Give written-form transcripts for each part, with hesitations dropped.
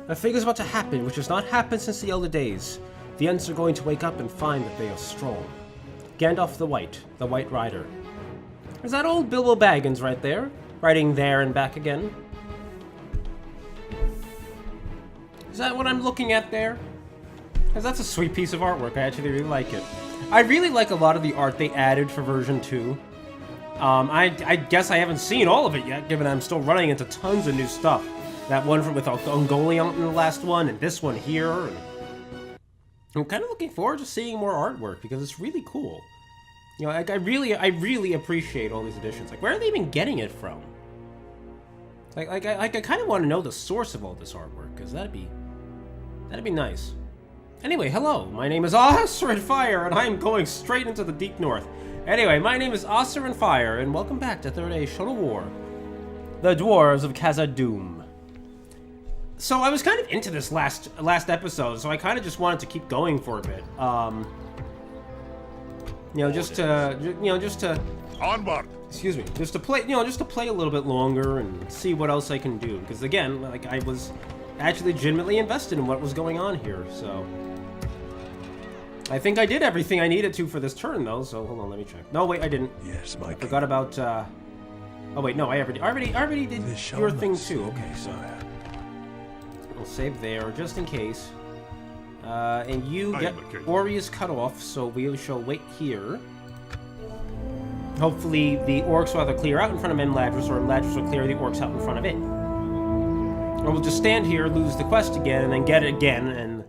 A thing is about to happen, which has not happened since the elder days. The Ents are going to wake up and find that they are strong. Gandalf the White Rider. Is that old Bilbo Baggins right there? Riding there and back again? Is that what I'm looking at there? Because that's a sweet piece of artwork. I actually really like it. I really like a lot of the art they added for version 2. I guess I haven't seen all of it yet, given I'm still running into tons of new stuff. That one with Ungoliant in the last one, and this one here. And I'm kind of looking forward to seeing more artwork, because it's really cool. You know, I really appreciate all these editions. Like, where are they even getting it from? I kind of want to know the source of all this artwork, because that'd be nice. Anyway, hello, my name is Ossir Fire, and I am going straight into the deep north. Anyway, my name is Ossir Fire, and welcome back to Third Age Total War. The Dwarves of Khazad-dûm. So I was kind of into this last episode, so I kind of just wanted to keep going for a bit. Just to onward. Excuse me, just to play a little bit longer and see what else I can do. Because again, like, I was actually legitimately invested in what was going on here, so. I think I did everything I needed to for this turn, though, so hold on, let me check. No, wait, I didn't. Yes, Mike. I forgot about, oh wait, no, I already did your thing too. Okay, so we'll save there, just in case. And you get Ori's cut off, so we shall wait here. Hopefully the orcs will either clear out in front of Imladris, or Imladris will clear the orcs out in front of it. Or we'll just stand here, lose the quest again, and then get it again, and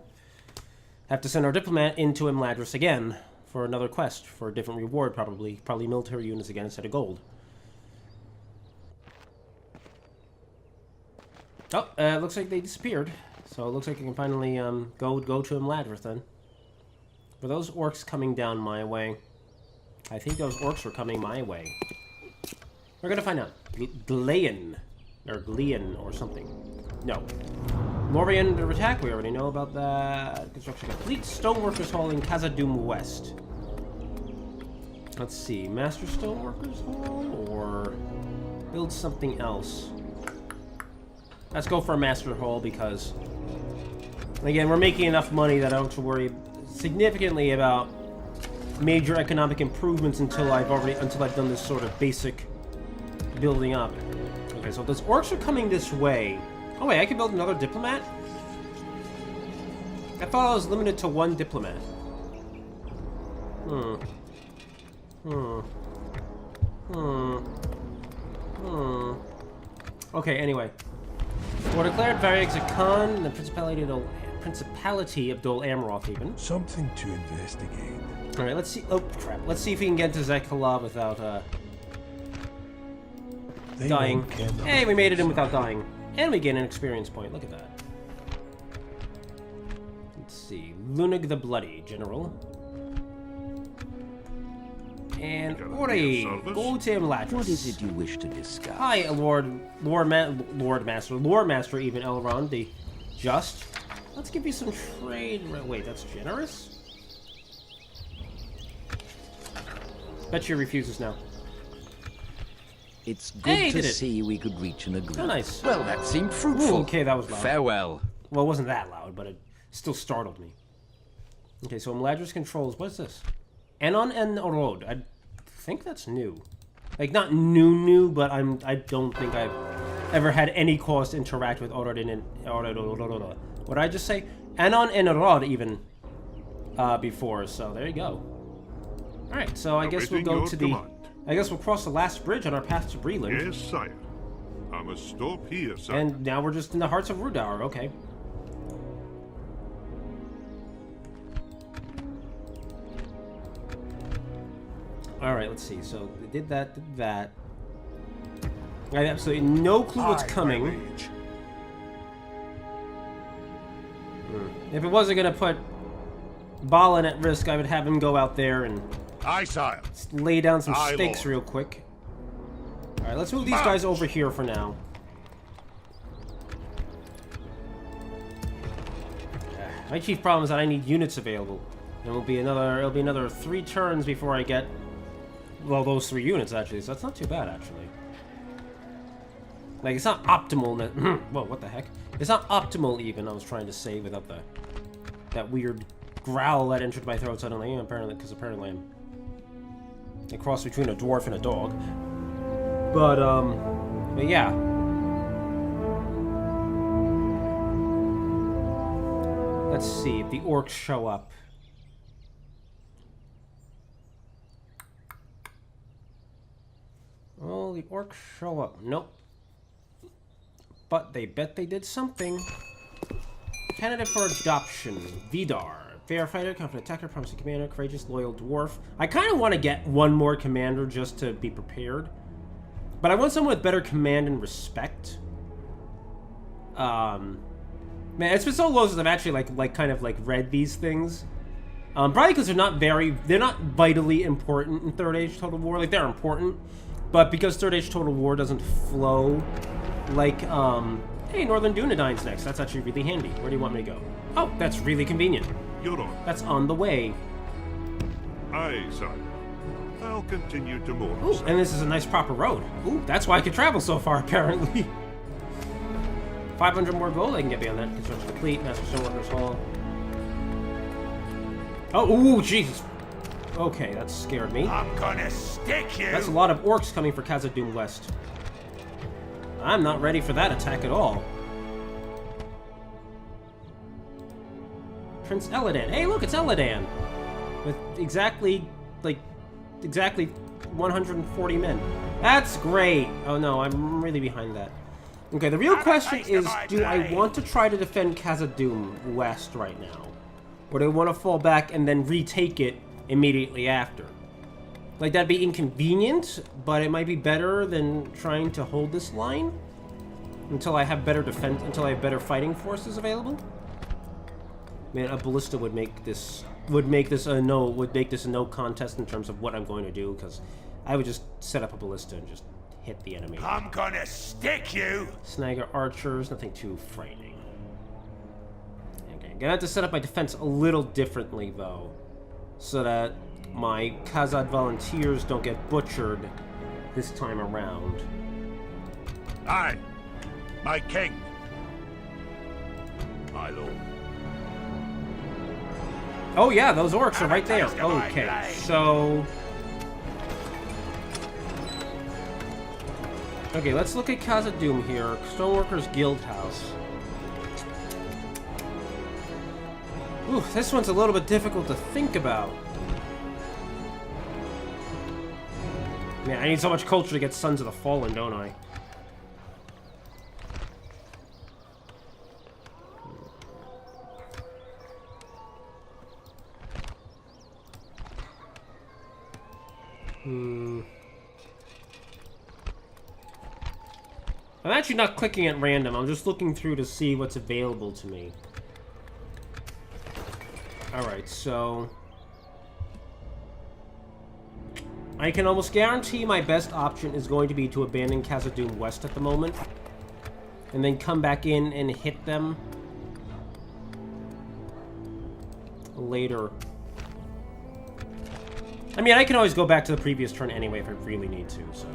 have to send our diplomat into Imladris again for another quest, for a different reward, probably military units again instead of gold. Oh, looks like they disappeared. So it looks like I can finally go to Imladris then. Were those orcs coming down my way? I think those orcs were coming my way. We're gonna find out. Glean, or something. No. Lorien under attack, we already know about that. Construction complete. Stoneworkers Hall in Khazad-dûm West. Let's see, Master Stoneworkers Hall, or build something else. Let's go for a Master Hall, because, again, we're making enough money that I don't have to worry significantly about major economic improvements until I've done this sort of basic building up. Okay, so those orcs are coming this way. Oh wait, I can build another diplomat? I thought I was limited to one diplomat. Okay, anyway. For declared Varyg's a Khan, the Principality of Dol Amroth even. Something to investigate. Alright, let's see. Oh, crap. Let's see if we can get to Zekala without, dying. Hey, we made it in without dying. And we gain an experience point. Look at that. Let's see. Lunig the Bloody, General. And Ori, go to Imladris. What is it you wish to discuss? Hi, Lord Master, even Elrond the Just. Let's give you some trade. Wait, that's generous? Bet you refuses now. It's good to see we could reach an agreement. Oh, nice. Well, that seemed fruitful. Ooh, okay, that was loud. Farewell. Well, it wasn't that loud, but it still startled me. Okay, so Imladris controls. What's this? Enon and Orod. I think that's new. Like, not new, but I don't think I've ever had any cause to interact with Orod and Orod. What did I just say? Enon and Orod even before. So there you go. All right, so I guess we'll go to the. I guess we'll cross the last bridge on our path to Breland. Yes, sire. I must stop here, sire. And now we're just in the hearts of Rhudaur. Okay. Alright, let's see. So, they did that, I have absolutely no clue what's coming. If it wasn't going to put Balin at risk, I would have him go out there and Aye, sire. Lay down some stakes real quick. Alright, let's move these guys over here for now. My chief problem is that I need units available. And it'll be another 3 turns before I get, well, those 3 units actually, so that's not too bad actually. Like, it's not optimal. Whoa, what the heck? It's not optimal even, I was trying to say, without that weird growl that entered my throat suddenly, apparently, because apparently I'm a cross between a dwarf and a dog. But yeah. Let's see if the orcs show up. Well, the orcs show up. Nope. But they bet they did something. Candidate for adoption. Vidar. Fair fighter, confident attacker, promising commander, courageous, loyal dwarf. I kind of want to get one more commander just to be prepared. But I want someone with better command and respect. Man, it's been so long since I've actually kind of read these things. Probably because they're not vitally important in Third Age Total War. Like, they're important, but because Third Age Total War doesn't flow like, hey, Northern Dunedain's next. That's actually really handy. Where do you want me to go? Oh, that's really convenient. You're on. That's on the way. Aye, sire. I'll continue to moor. Ooh, and this is a nice proper road. Ooh, that's why I could travel so far, apparently. 500 more gold I can get beyond that. Construction complete. Master Stoneworkers Hall. Oh, ooh, Jesus. Okay, that scared me. I'm gonna stick you. That's a lot of orcs coming for Khazad-dûm West. I'm not ready for that attack at all. Prince Eladan. Hey, look, it's Eladan. With exactly 140 men. That's great. Oh no, I'm really behind that. Okay, the real question is, do I want to try to defend Khazad-dûm West right now? Or do I want to fall back and then retake it immediately after? Like, that'd be inconvenient, but it might be better than trying to hold this line until I have better defense, until I have better fighting forces available. Man, a ballista would make this a no contest in terms of what I'm going to do, because I would just set up a ballista and just hit the enemy. I'm gonna stick you. Snagger archers, nothing too frightening. Okay, I'm gonna have to set up my defense a little differently though, so that my Khazad volunteers don't get butchered this time around. Aye, my king. My lord. Oh yeah, those orcs are right there. Okay, so... Okay, let's look at Khazad-dûm here. Stoneworkers Guild House. Ooh, this one's a little bit difficult to think about. Man, I need so much culture to get Sons of the Fallen, don't I? I'm actually not clicking at random. I'm just looking through to see what's available to me. Alright, so... I can almost guarantee my best option is going to be to abandon Khazad-dûm West at the moment. And then come back in and hit them later. I mean, I can always go back to the previous turn anyway if I really need to, so...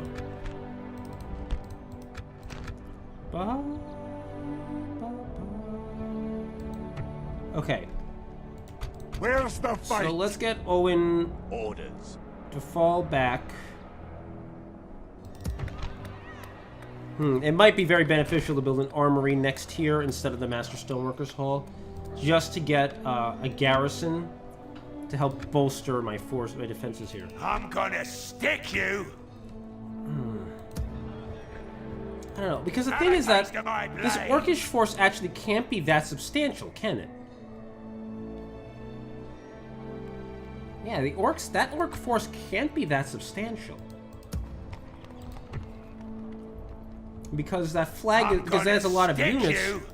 Okay. Where's the fight? So let's get Owen Orders. to fall back. It might be very beneficial to build an armory next here instead of the Master Stoneworkers Hall, just to get a garrison to help bolster my defenses here. I'm gonna stick you. I don't know, because the thing is that this orcish force actually can't be that substantial, can it? Yeah, that orc force can't be that substantial. Because that flag, because it has a lot of units,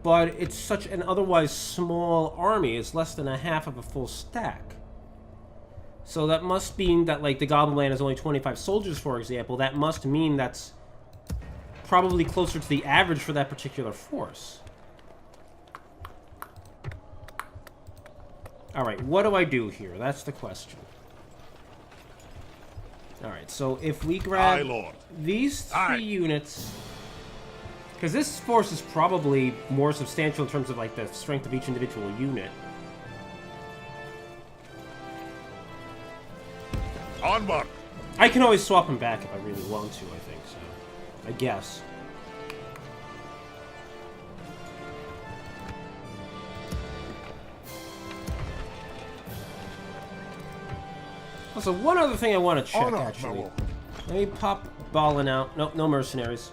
but it's such an otherwise small army. It's less than a half of a full stack. So that must mean that, like, the Goblin Land has only 25 soldiers, for example. That must mean that's probably closer to the average for that particular force. Alright, what do I do here? That's the question. Alright, so if we grab these three units Because this force is probably more substantial in terms of, like, the strength of each individual unit. Onward! I can always swap them back if I really want to, I think, so... I guess. Also, one other thing I want to check, Honor, actually. my Let me pop Ballin out. Nope, no mercenaries.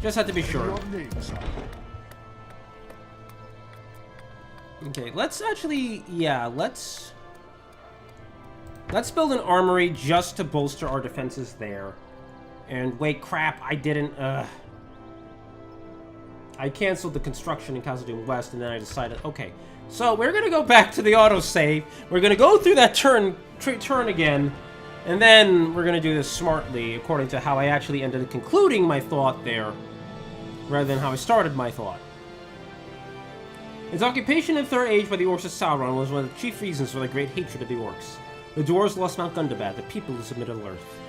Just have to be sure. Your name, sire. Okay, let's actually... Yeah, let's build an armory just to bolster our defenses there. And wait, crap, I didn't... I canceled the construction in Khazad-dûm West, and then I decided, okay, so we're gonna go back to the autosave. We're gonna go through that turn again, and then we're gonna do this smartly, according to how I actually ended up concluding my thought there, rather than how I started my thought. Its occupation in the Third Age by the orcs of Sauron was one of the chief reasons for the great hatred of the orcs. The dwarves lost Mount Gundabad, the people who submitted to Earth.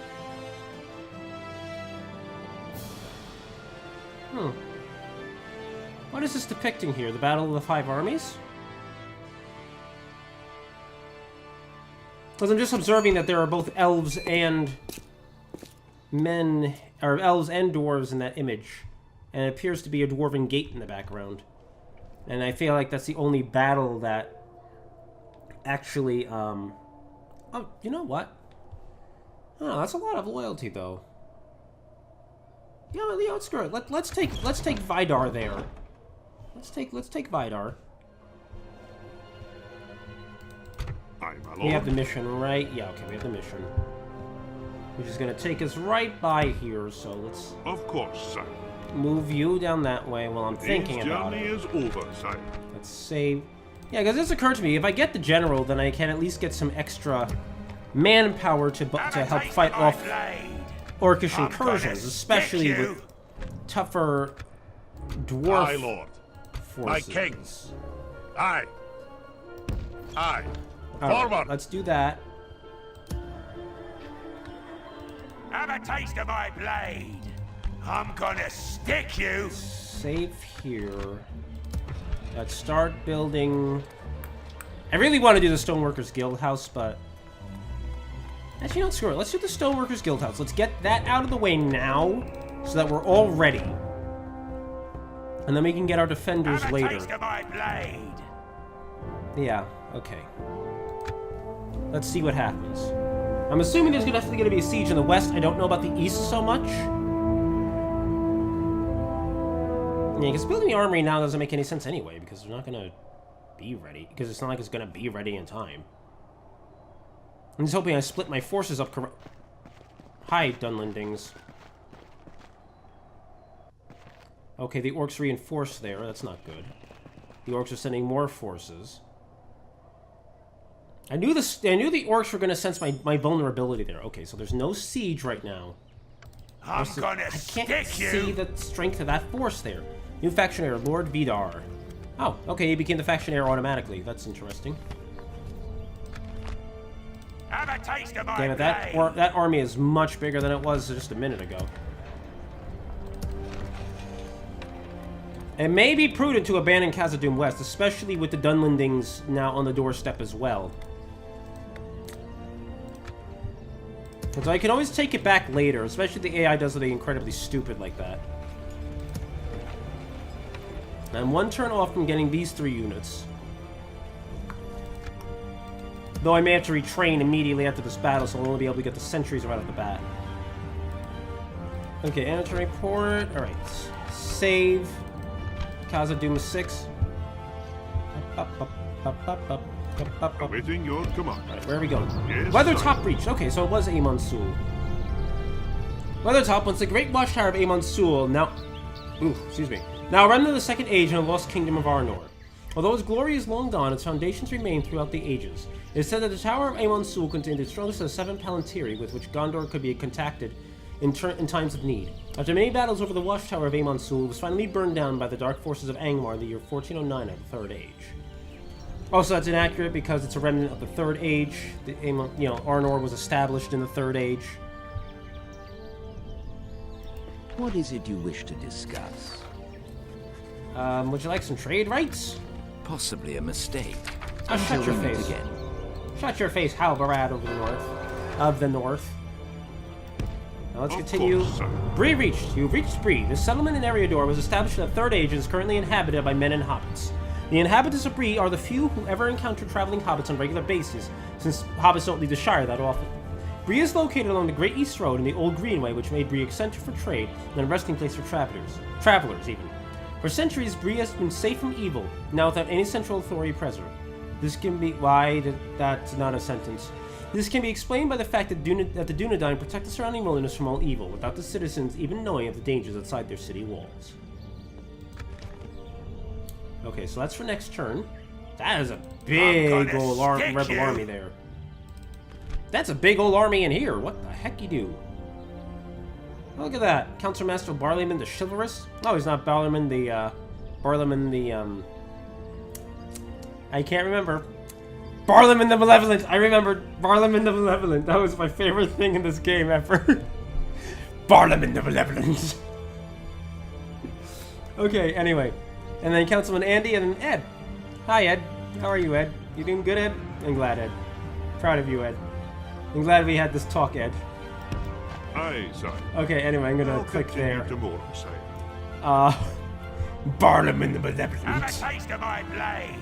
What is this depicting here? The Battle of the Five Armies? Because I'm just observing that there are both elves and men, or elves and dwarves in that image. And it appears to be a dwarven gate in the background. And I feel like that's the only battle that actually, oh, you know what? Oh, that's a lot of loyalty, though. Yeah, screw it. Let's take Vidar there. Let's take Vidar. Aye, my lord. We have the mission, right? Yeah, okay, we have the mission. Which is gonna take us right by here, so let's Of course, sire. move you down that way while I'm thinking This about journey it. is over, sire. Let's save. Yeah, because this occurred to me, if I get the general, then I can at least get some extra manpower to help fight off orcish incursions, especially with tougher dwarf Aye, lord. forces. My king. Aye. Aye. All right, Forward. let's do that. Have a taste of my blade. I'm gonna stick you. Save here. Let's start building. I really want to do the Stoneworkers Guild House, but actually, don't screw it. Let's do the Stoneworkers Guild House. Let's get that out of the way now, so that we're all ready, and then we can get our defenders Have a later. taste of my blade. Yeah. Okay. Let's see what happens. I'm assuming there's definitely going to be a siege in the west. I don't know about the east so much. Yeah, because building the armory now doesn't make any sense anyway, because they're not going to be ready. Because it's not like it's going to be ready in time. I'm just hoping I split my forces up correct. Hi, Dunlendings. Okay, the orcs reinforced there. That's not good. The orcs are sending more forces. I knew the orcs were going to sense my vulnerability there. Okay, so there's no siege right now. I'm gonna I can't stick see you. the strength of that force there. New factionaire, Lord Vidar. Oh, okay, he became the factionaire automatically. That's interesting. Have a taste of my Damn it, blade. that army is much bigger than it was just a minute ago. It may be prudent to abandon Khazad-dûm West, especially with the Dunlendings now on the doorstep as well. So I can always take it back later, especially if the AI does something incredibly stupid like that. I'm one turn off from getting these 3 units. Though I may have to retrain immediately after this battle, so I'll only be able to get the sentries right off the bat. Okay, enter report. Alright. Save. Khazad-dûm 6. Awaiting your command. Alright, where are we going? Yes, Weathertop sir. Breach. Okay, so it was Amon Sul. Weathertop, once the great watchtower of Amon Sul, now... Ooh, excuse me. Now remnant of the Second Age in the lost kingdom of Arnor. Although its glory is long gone, its foundations remain throughout the ages. It is said that the Tower of Amon Sul contained the strongest of the 7 Palantiri with which Gondor could be contacted in times of need. After many battles over the watchtower of Amon Sul, it was finally burned down by the dark forces of Angmar in the year 1409 of the Third Age. Also, that's inaccurate because it's a remnant of the Third Age. Arnor was established in the Third Age. What is it you wish to discuss? Would you like some trade rights? Possibly a mistake. Oh, shut Until your we meet face. again. Shut your face, Halbarad over the north. Of the north. Now let's Of continue. course, sir. Bree reached. You've reached Bree. This settlement in Eriador was established in the Third Age and is currently inhabited by men and hobbits. The inhabitants of Bree are the few who ever encounter traveling hobbits on regular basis, since hobbits don't leave the Shire that often. Bree is located along the Great East Road and the Old Greenway, which made Bree a center for trade and a resting place for travelers even. For centuries, Bree has been safe from evil, now without any central authority present. This can be... that's not a sentence. This can be explained by the fact that the Dunedain protect the surrounding wilderness from all evil, without the citizens even knowing of the dangers outside their city walls. Okay, so that's for next turn. That is a big old rebel army there. That's a big old army in here. What the heck you do? Look at that. Council Master Barleyman the Chivalrous. No, he's not Barleyman the, I can't remember. Barleyman the Malevolent. I remembered Barleyman the Malevolent. That was my favorite thing in this game ever. Barleyman the Malevolent. Okay, anyway. And then Councilman Andy and then Ed. Hi, Ed. How are you, Ed? You doing good, Ed? I'm glad, Ed. Proud of you, Ed. I'm glad we had this talk, Ed. Aye, sire. Okay, anyway, I'm gonna I'll click continue there. tomorrow, sire. Barnum the Malevolent. Have a taste of my blade.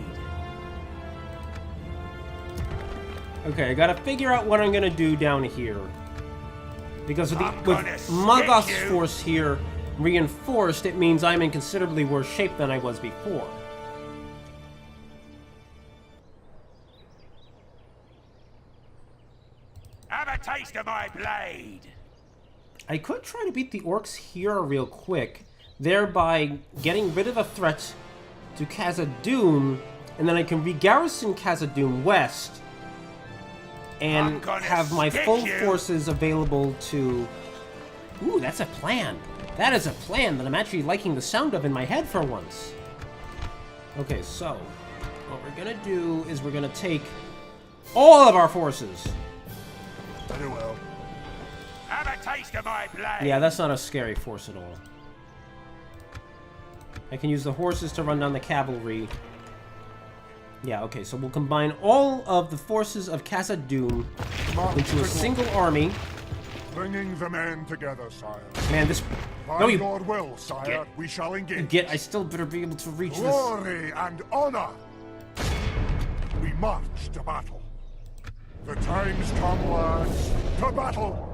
Okay, I gotta figure out what I'm gonna do down here. Because with I'm gonna Maggoth's stick you. force here reinforced, it means I'm in considerably worse shape than I was before. Have a taste of my blade. I could try to beat the orcs here real quick, thereby getting rid of a threat to Khazad-dûm, and then I can re-garrison Khazad-dûm west, and have my full forces available to... Ooh, that's a plan. That is a plan that I'm actually liking the sound of in my head for once. Okay, so what we're gonna do is we're gonna take all of our forces. Very well. Have a taste of my blade. Yeah, that's not a scary force at all. I can use the horses to run down the cavalry. Yeah, okay, so we'll combine all of the forces of Khazad-dûm into a single army. Bringing the men together, sire. Man, this... By No, you... your will, sire, we shall engage. I still better be able to reach this. Glory and honor. We march to battle. The time's come, lads. To battle.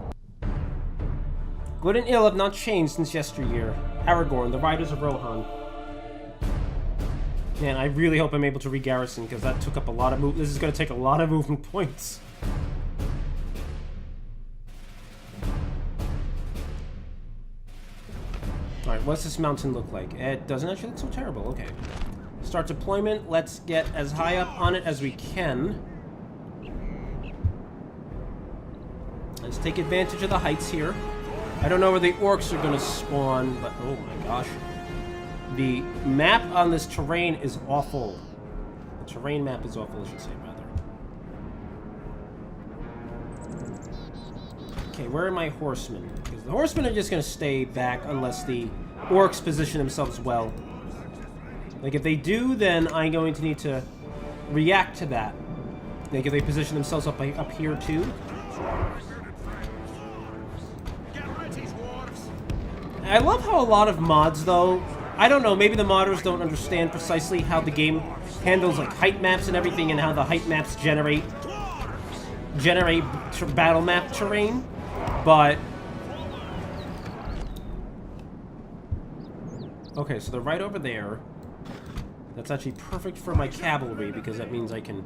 Good and ill have not changed since yesteryear. Aragorn, the Riders of Rohan. Man, I really hope I'm able to re-garrison, because that took up a lot of This is going to take a lot of movement points. Alright, what's this mountain look like? It doesn't actually look so terrible. Okay. Start deployment. Let's get as high up on it as we can. Let's take advantage of the heights here. I don't know where the orcs are going to spawn, but oh my gosh. The map on this terrain is awful. The terrain map is awful, I should say, rather. Okay, where are my horsemen? Because the horsemen are just going to stay back unless the orcs position themselves well. Like, if they do, then I'm going to need to react to that. Like, if they position themselves up here, too. I love how a lot of mods, though, I don't know, maybe the modders don't understand precisely how the game handles, like, height maps and everything, and how the height maps generate battle map terrain, but... Okay, so they're right over there. That's actually perfect for my cavalry, because that means I can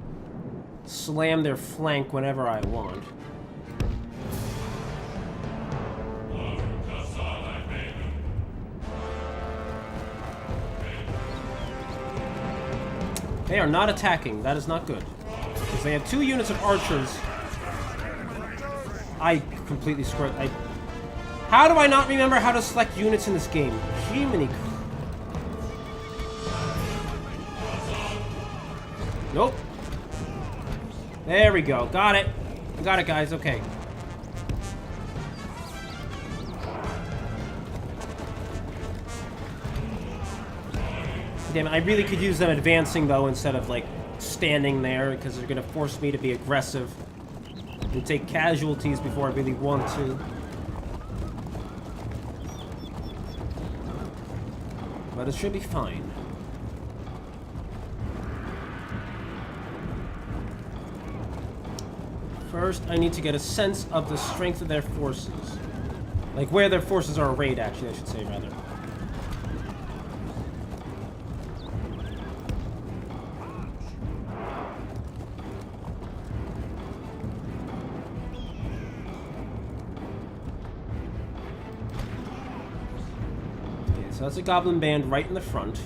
slam their flank whenever I want. They are not attacking. That is not good. Because they have 2 units of archers. I completely screwed. How do I not remember how to select units in this game? Jiminy. Nope. There we go. Got it. Got it, guys. Okay. Damn it, I really could use them advancing, though, instead of, like, standing there, because they're gonna force me to be aggressive and take casualties before I really want to. But it should be fine. First, I need to get a sense of the strength of their forces. Like, where their forces are arrayed, actually, I should say, rather. Okay, so that's a goblin band right in the front.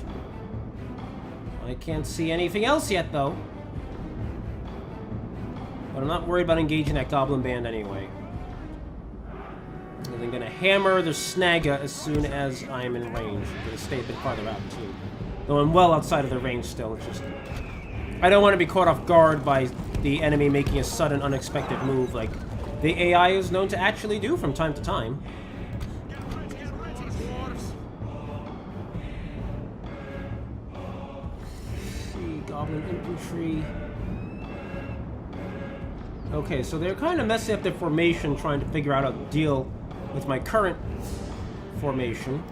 I can't see anything else yet, though. But I'm not worried about engaging that goblin band anyway. And I'm gonna hammer the Snagga as soon as I'm in range. I'm gonna stay a bit farther out too. Though I'm well outside of the range still. It's just I don't want to be caught off guard by the enemy making a sudden, unexpected move like the AI is known to actually do from time to time. Let's see, goblin infantry. Okay, so they're kind of messing up their formation, trying to figure out how to deal with my current formation.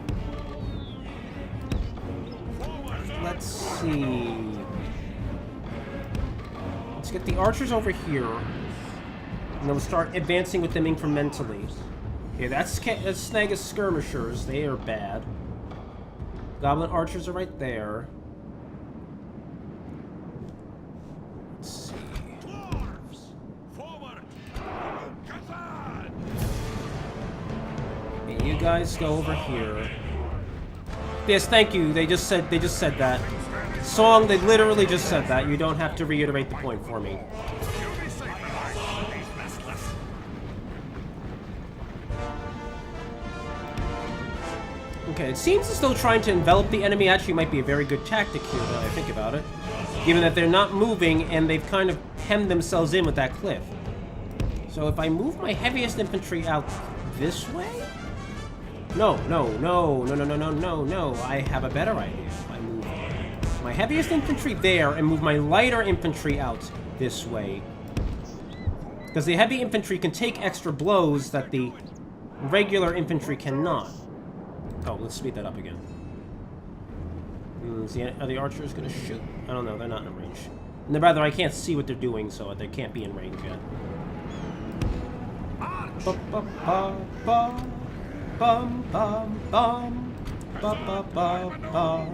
Let's see. Let's get the archers over here, and then we'll start advancing with them incrementally. Okay, that's Snagga's skirmishers. They are bad. Goblin archers are right there. Let's see. Okay, you guys go over here. Yes, thank you. They just said that. Song, they literally just said that. You don't have to reiterate the point for me. Okay, it seems as though trying to envelop the enemy actually might be a very good tactic here, now that I think about it. Given that they're not moving and they've kind of hemmed themselves in with that cliff. So if I move my heaviest infantry out this way? No. I have a better idea. I move my heaviest infantry there and move my lighter infantry out this way. Because the heavy infantry can take extra blows that the regular infantry cannot. Oh, let's speed that up again. Are the archers going to shoot? I don't know, they're not in range. And rather, I can't see what they're doing, so they can't be in range yet. Bum, bum, bum. Ba, ba, ba, ba.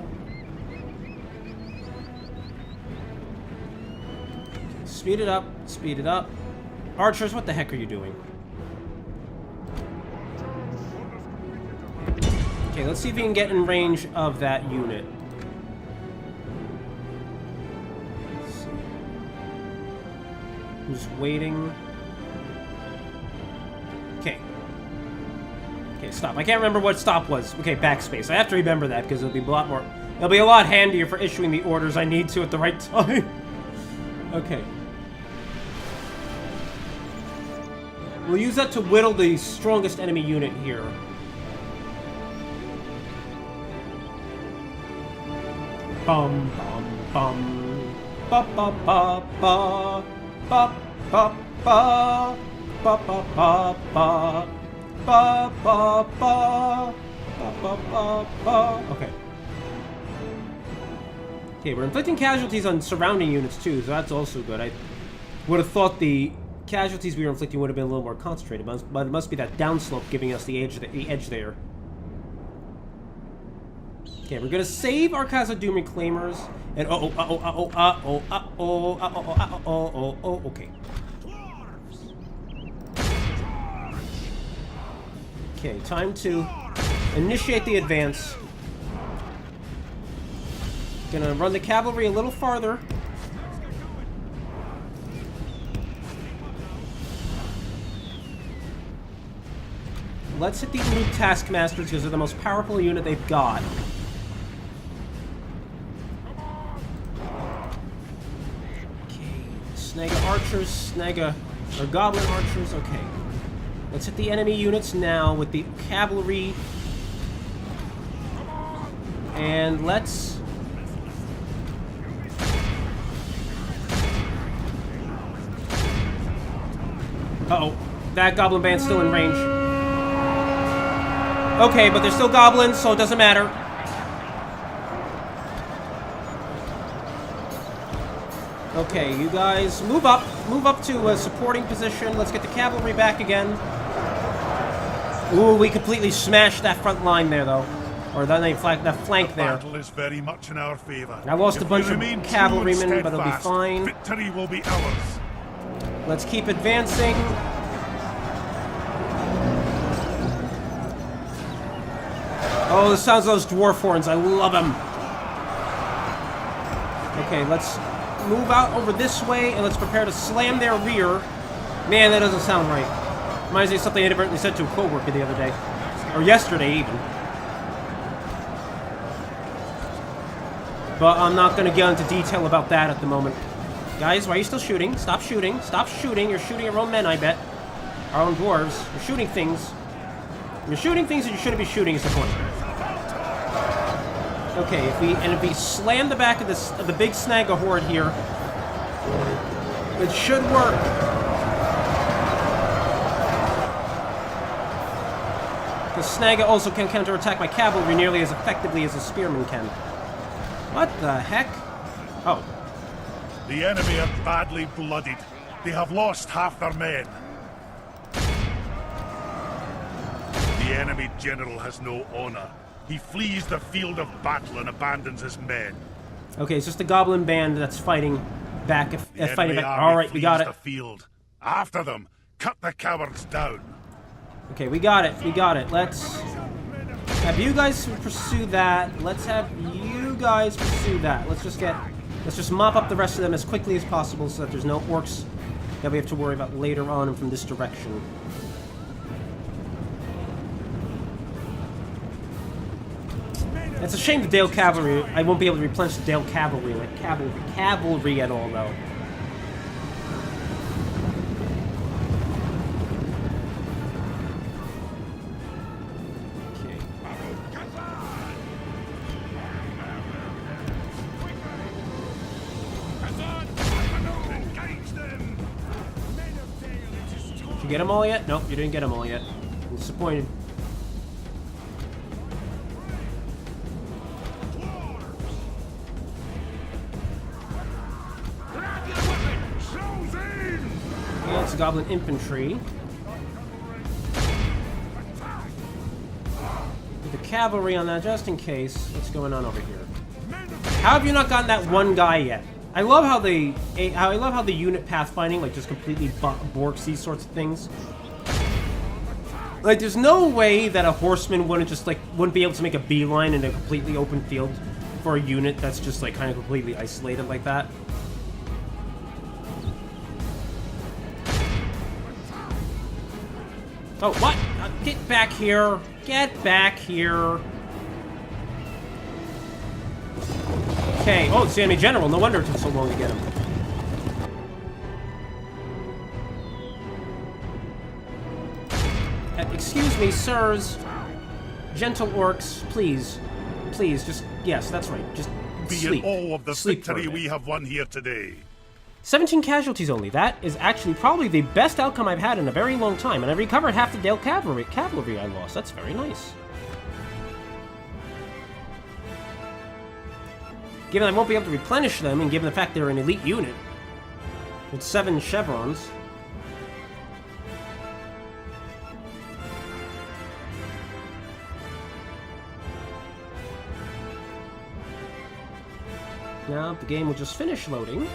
Speed it up, speed it up. Archers, what the heck are you doing? Okay, let's see if we can get in range of that unit. Let's see. I'm just waiting. Okay. Okay, stop. I can't remember what stop was. Okay, backspace. I have to remember that because it'll be a lot more... It'll be a lot handier for issuing the orders I need to at the right time. Okay. We'll use that to whittle the strongest enemy unit here. Bum, bum, bum. Ba, ba, ba, ba. Ba, ba, ba. Ba, ba, ba, ba. Ba, ba, ba. Ba, ba, ba, ba. Okay. Okay, we're inflicting casualties on surrounding units too, so that's also good. I would have thought the casualties we were inflicting would have been a little more concentrated, but it must be that downslope giving us the edge there. Okay, we're gonna save our Khazad-dûm reclaimers, and okay. Okay, time to initiate the advance. Gonna run the cavalry a little farther. Let's hit these new taskmasters because they're the most powerful unit they've got. Okay, Snagga archers, or goblin archers, okay. Let's hit the enemy units now with the cavalry. And let's Uh-oh. That goblin band's still in range. Okay, but they're still goblins, so it doesn't matter. Okay, you guys, move up. Move up to a supporting position. Let's get the cavalry back again. Ooh, we completely smashed that front line there, though. Or that flank there. Battle is very much in our favor. I lost a If bunch we of remain true cavalrymen, and but it'll be steadfast, fine. Victory will be ours. Let's keep advancing. Oh, the sounds of those dwarf horns. I love them. Okay, let's move out over this way, and let's prepare to slam their rear. Man, that doesn't sound right. Reminds me of something I inadvertently said to a coworker the other day. Or yesterday, even. But I'm not going to get into detail about that at the moment. Guys, why are you still shooting? Stop shooting. Stop shooting. You're shooting your own men, I bet. Our own dwarves. You're shooting things. You're shooting things that you shouldn't be shooting is the point. Okay, if we slam the back of the big Snagga horde here, it should work. The Snagga also can counterattack my cavalry nearly as effectively as a spearman can. What the heck? Oh. The enemy are badly bloodied. They have lost half their men. The enemy general has no honor. He flees the field of battle and abandons his men. Okay, it's just the goblin band that's fighting back. Fighting back. Army All right, we got it. the field. After them, cut the cowards down. Okay, we got it. We got it. Let's have you guys pursue that. Let's have you guys pursue that. Let's just mop up the rest of them as quickly as possible so that there's no orcs that we have to worry about later on from this direction. It's a shame the Dale Cavalry, I won't be able to replenish the Dale Cavalry, like cavalry at all, though. Okay. Did you get them all yet? Nope, you didn't get them all yet. I'm disappointed. It's goblin infantry. With the cavalry on that, just in case. What's going on over here? How have you not gotten that one guy yet? I love how the unit pathfinding like just completely borks these sorts of things. Like, there's no way that a horseman wouldn't be able to make a beeline in a completely open field for a unit that's just like kind of completely isolated like that. Oh, what? Get back here. Get back here. Okay. Oh, it's the enemy general. No wonder it took so long to get him. Excuse me, sirs. Gentle orcs, please. Please, just... Yes, that's right. Just sleep. Be in awe of the Sleep for a victory bit. we have won here today. 17 casualties only. That is actually probably the best outcome I've had in a very long time, and I recovered half the Dale cavalry I lost. That's very nice. Given I won't be able to replenish them, and given the fact they're an elite unit with 7 chevrons. Now the game will just finish loading.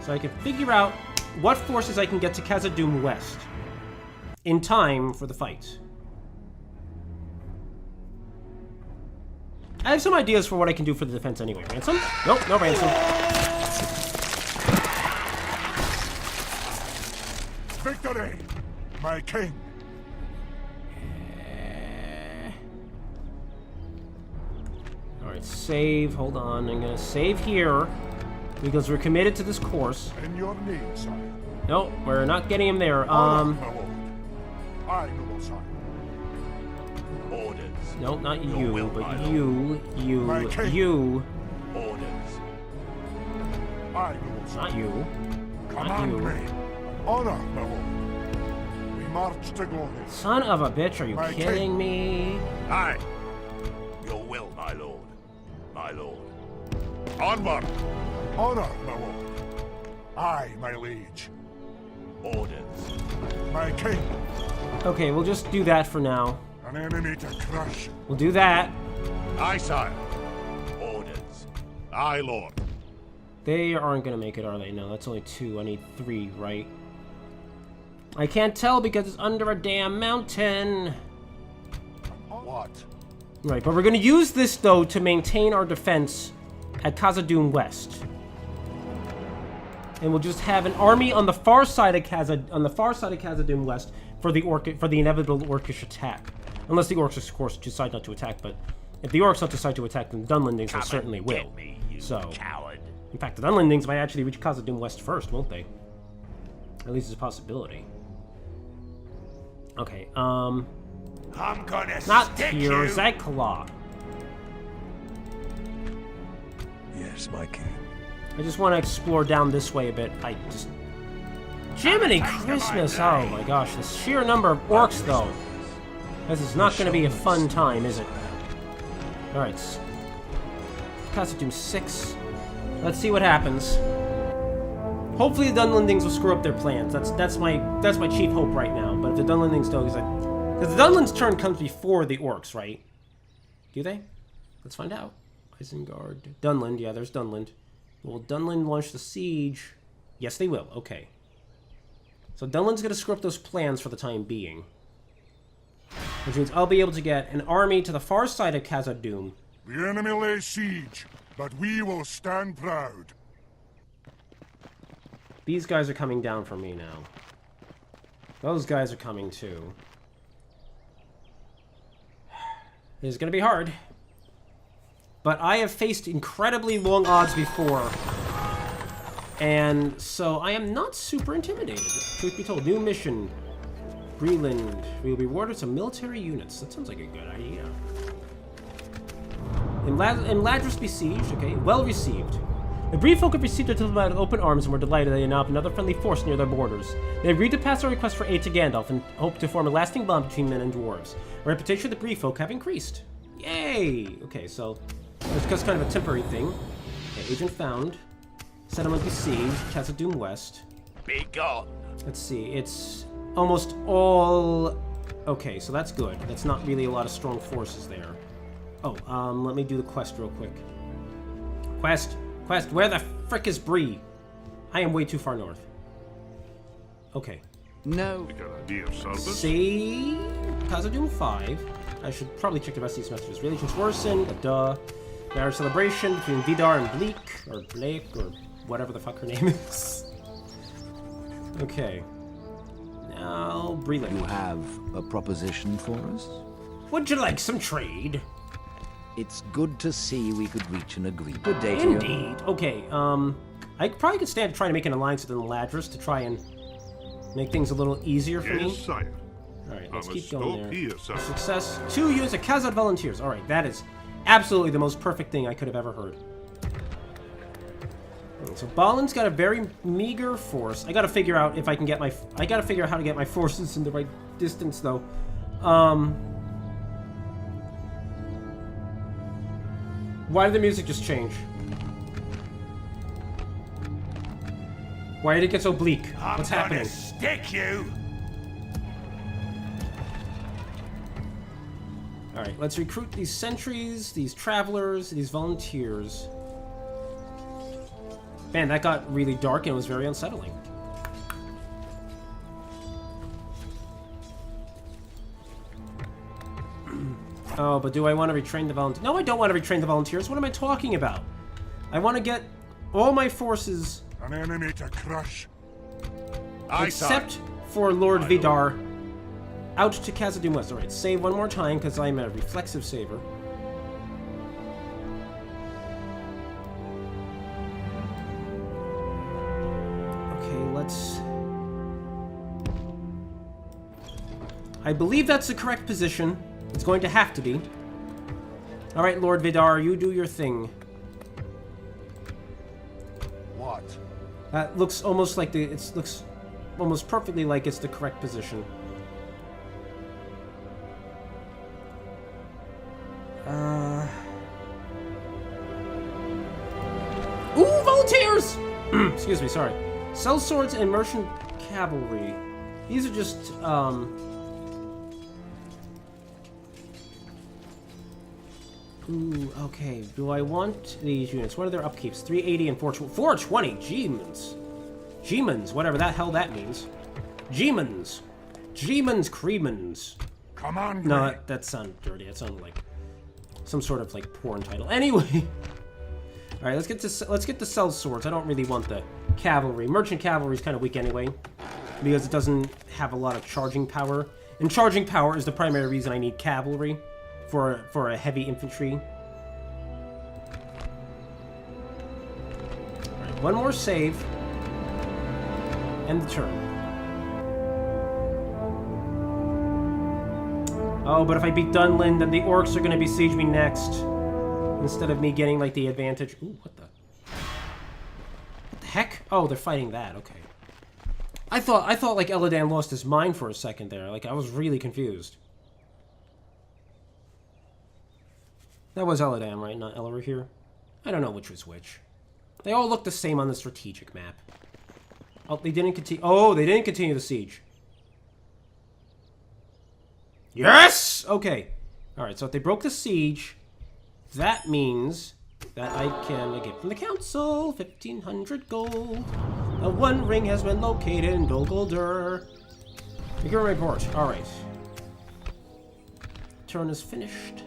So I can figure out what forces I can get to Khazad-dûm West in time for the fight. I have some ideas for what I can do for the defense anyway. Ransom? Nope, no ransom. Victory, my king. Alright, save. Hold on. I'm gonna save here. Because we're committed to this course. In your name, sire. Nope, we're not getting him there. My lord. I, noble sire. Orders. Nope, not Your you, will, but my you, My king. you. Orders. I, noble sire. Not you. Not Command you. me. Honor, my lord. We march to glory. Son of a bitch, are you My kidding me? Aye. Your will, my lord. My lord. Onward! Honor, my lord. Aye, my liege. Orders. My king. Okay, we'll just do that for now. An enemy to crush. We'll do that. Aye, sire. Orders. Aye, lord. They aren't gonna make it, are they? No, that's only 2. I need 3, right? I can't tell because it's under a damn mountain. What? Right, but we're gonna use this, though, to maintain our defense at Khazad-dûm West. And we'll just have an army on the far side of Khazad-dûm West for the inevitable orcish attack. Unless the orcs, of course, decide not to attack, but if the orcs don't decide to attack, then the Dunlendings will certainly will. Me, you So, coward. in fact, the Dunlendings might actually reach Khazad-dûm West first, won't they? At least it's a possibility. Okay, I'm gonna not stick here, you. Zagkala. Yes, my king. I just want to explore down this way a bit. Jiminy Christmas! Oh my gosh, the sheer number of orcs, though. This is not going to be a fun time, is it? Alright. Khazad-dûm 6. Let's see what happens. Hopefully the Dunlendings will screw up their plans. That's my chief hope right now. But if the Dunlendings don't, because the Dunland's turn comes before the orcs, right? Do they? Let's find out. Isengard. Dunland, yeah, there's Dunland. Will Dunland launch the siege? Yes, they will. Okay. So Dunland's going to screw up those plans for the time being. Which means I'll be able to get an army to the far side of Khazad-dûm. The enemy lays siege, but we will stand proud. These guys are coming down for me now. Those guys are coming too. This is going to be hard. But I have faced incredibly long odds before. And so I am not super intimidated. Truth be told, new mission. Breland. We will be rewarded some military units. That sounds like a good idea. In Ladris besieged. Okay, well received. The Bree folk have received a diplomat with open arms and were delighted they now have another friendly force near their borders. They agreed to pass our request for aid to Gandalf and hope to form a lasting bond between men and dwarves. The reputation of the Bree folk have increased. Yay! Okay, so it's just kind of a temporary thing. Okay, agent found. Settlement besieged. Khazad-dûm West. Be gone. Let's see, it's almost all... Okay, so that's good. That's not really a lot of strong forces there. Oh, let me do the quest real quick. Quest, where the frick is Bree? I am way too far north. Okay. A good idea, Salvus. See? Khazad-dûm 5. I should probably check the rest of these messages. Relations worsen, duh. Marriage celebration between Vidar and Bleak, or Blake, or whatever the fuck her name is. Okay. Now, Breland. You have a proposition for us? Would you like some trade? It's good to see we could reach an agreement. Good day to you. Indeed. Okay, I probably could stand to try to make an alliance with Ladris to try and make things a little easier for me. Yes, sire. Alright, let's I'm keep a going stop there. here, sire. Success. 2 units of Khazad volunteers. Alright, that is absolutely the most perfect thing I could have ever heard. Alright, so Balin's got a very meager force. I gotta figure out if I can get my... I gotta figure out how to get my forces in the right distance, though. Why did the music just change? Why did it get so bleak? What's happening? I'm gonna stick you. Alright, let's recruit these sentries, these travelers, these volunteers. Man, that got really dark and it was very unsettling. Oh, but do I want to retrain the volunteers? No, I don't want to retrain the volunteers. What am I talking about? I want to get all my forces... An enemy to crush. except for Lord Vidar out to Khazad-dûm West. Alright, save one more time because I'm a reflexive saver. Okay, let's... I believe that's the correct position. It's going to have to be. Alright, Lord Vidar, you do your thing. What? That looks almost like the... It looks almost perfectly like it's the correct position. Ooh, volunteers! Excuse me, sorry. Sell swords and merchant cavalry. These are just, Ooh, okay. Do I want these units? What are their upkeeps? 380 and 420. 420! Gemons! Gemons, whatever the hell that means. Gemons! Gemons, Creemons. Come on, No, Grey. that sounded dirty. That sounded like some sort of like porn title. Anyway, all right, let's get to sell swords. I don't really want the cavalry. Merchant cavalry is kind of weak anyway because it doesn't have a lot of charging power, and charging power is the primary reason I need cavalry for a heavy infantry. All right, one more save, and the turn. Oh, but if I beat Dunland, then the orcs are going to besiege me next. Instead of me getting, like, the advantage. Ooh, what the heck? Oh, they're fighting that. Okay. I thought, like, Eladan lost his mind for a second there. Like, I was really confused. That was Eladan, right? Not Ellery here? I don't know which was which. They all look the same on the strategic map. Oh, they didn't continue. Oh, they didn't continue the siege. Yes! Okay. Alright, so if they broke the siege, that means that I can get from the council 1,500 gold. The one ring has been located in Dol Guldur. Begin report. Alright. Turn is finished.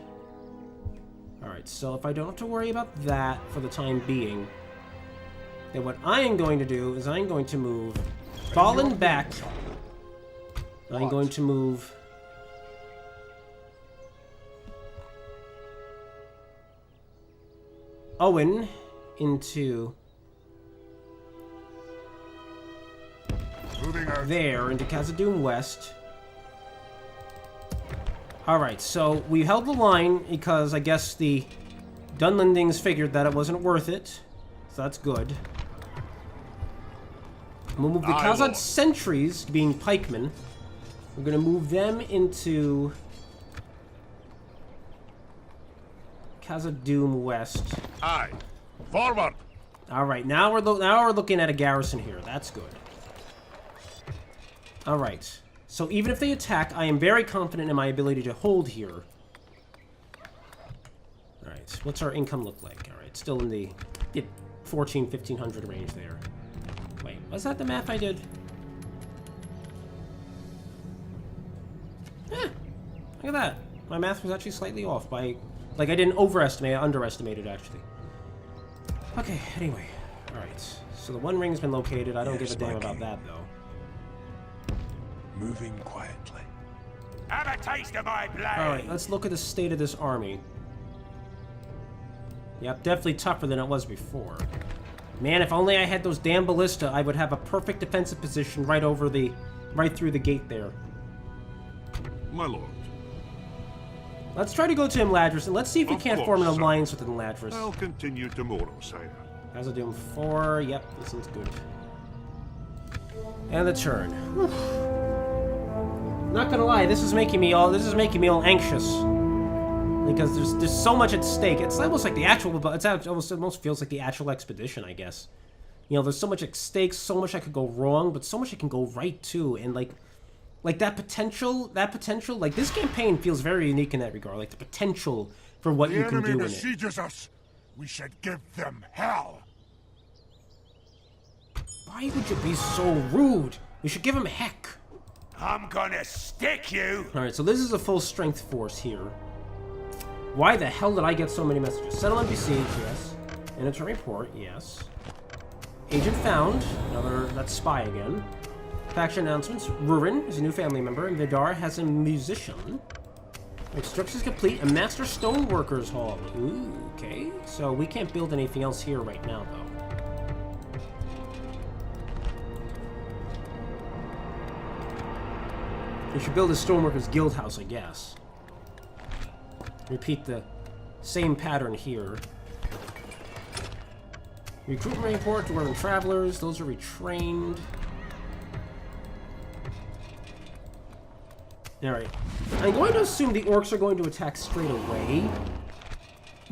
Alright, so if I don't have to worry about that for the time being, then what I am going to do is I'm going to move Fallen back. I'm going to move Owen into there, into Khazad-dûm West. Alright, so we held the line because I guess the Dunlandings figured that it wasn't worth it. So that's good. We'll move the Khazad sentries, being pikemen. We're going to move them into Khazad-dûm West. Aye. Forward. All right, now we're looking at a garrison here. That's good. All right. So even if they attack, I am very confident in my ability to hold here. All right. What's our income look like? All right, still in the 1,500 range there. Wait, was that the math I did? Look at that. My math was actually slightly off by... Like, I didn't overestimate, I underestimated, actually. Okay, anyway. Alright. So the one ring's been located. I don't give a damn about that, though. Moving quietly. Have a taste of my blade! Alright, let's look at the state of this army. Yep, definitely tougher than it was before. Man, if only I had those damn ballista, I would have a perfect defensive position right through the gate there. My lord. Let's try to go to Imladris, and let's see if we Of can't course, form an sir. alliance with Imladris. I'll continue tomorrow, sire. Khazad-dûm 4. Yep, this one's good. And the turn. Whew. Not gonna lie, this is making me all anxious because there's so much at stake. It's almost like the actual. It almost feels like the actual expedition, I guess. You know, there's so much at stake, so much that could go wrong, but so much that can go right too, and like that potential, like this campaign feels very unique in that regard. Like the potential for what you can do in it. The enemy besieges us. We should give them hell. Why would you be so rude? We should give him heck. I'm gonna stick you! Alright, so this is a full strength force here. Why the hell did I get so many messages? Settlement besieged, yes. Editor report, yes. Agent found. That's spy again. Faction announcements. Rurin is a new family member, and Vidar has a musician. Construction is complete. A master stoneworkers hall. Ooh, okay. So we can't build anything else here right now, though. We should build a stoneworkers guild house, I guess. Repeat the same pattern here. Recruitment report, dwarven travelers. Those are retrained. Alright. I'm going to assume the orcs are going to attack straight away.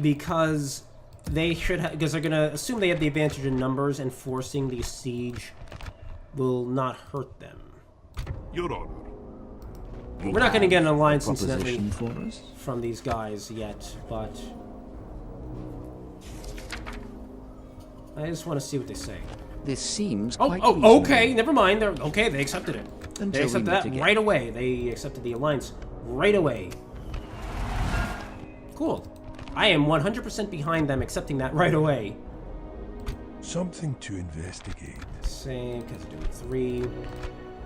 Because they should have... Because they're going to assume they have the advantage in numbers, and forcing the siege will not hurt them. Your Honor. We're not going to get an alliance, incidentally, Proposition for us? from these guys yet, but... I just want to see what they say. This seems Oh, quite oh, reasonable. okay, never mind. They're okay. They accepted it. Until They we accepted meet that again. right away. They accepted the alliance right away. Cool. I am 100% behind them accepting that right away. Something to investigate. Same, Khazad-dûm 3.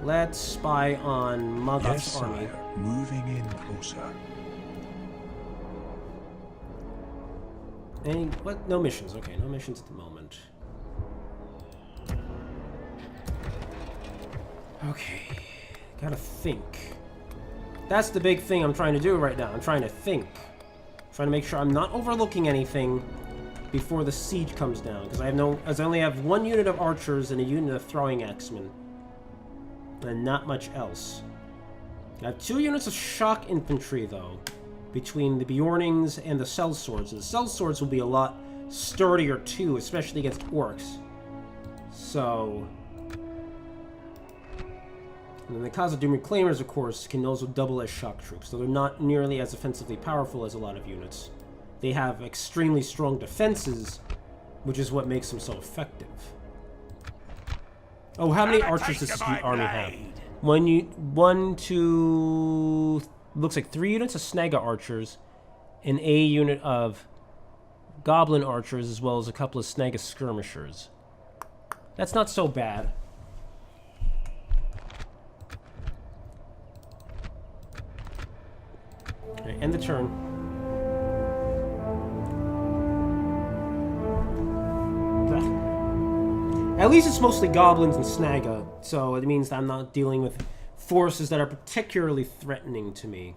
Let's spy on Magoth's army. Moving in closer. Any what? No missions. Okay, no missions at the moment. Okay, gotta think. That's the big thing I'm trying to do right now. I'm trying to think. Trying to make sure I'm not overlooking anything before the siege comes down, because I only have one unit of archers and a unit of throwing axemen, and not much else. I have 2 units of shock infantry though, between the Bjornings and the sellswords. And the sellswords will be a lot sturdier too, especially against orcs. So, and then the Khazad-dûm reclaimers, of course, can also double as shock troops, though they're not nearly as offensively powerful as a lot of units. They have extremely strong defenses, which is what makes them so effective. Oh, how many archers does this army have? One, two, looks like 3 units of Snaga archers, and a unit of goblin archers, as well as a couple of Snaga skirmishers. That's not so bad. Okay, end the turn. At least it's mostly goblins and Snaga, so it means that I'm not dealing with forces that are particularly threatening to me.